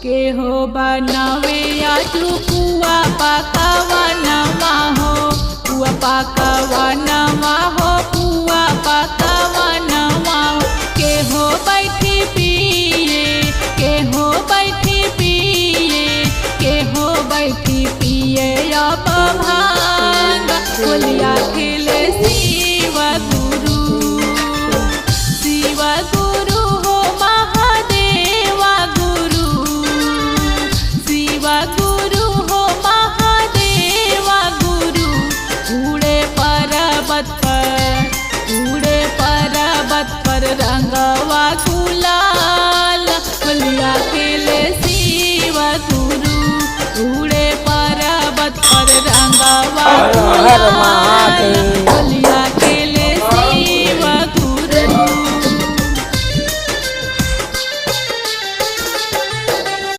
के हो बनावे आजू पुआ पकावनमा हो, पुआ पकावनमा हो, पुआ पकावनमा हो। के हो बैठी पिए, के हो बैठी पिए, के हो बैठी पिए अब भांग होलिया खेले सी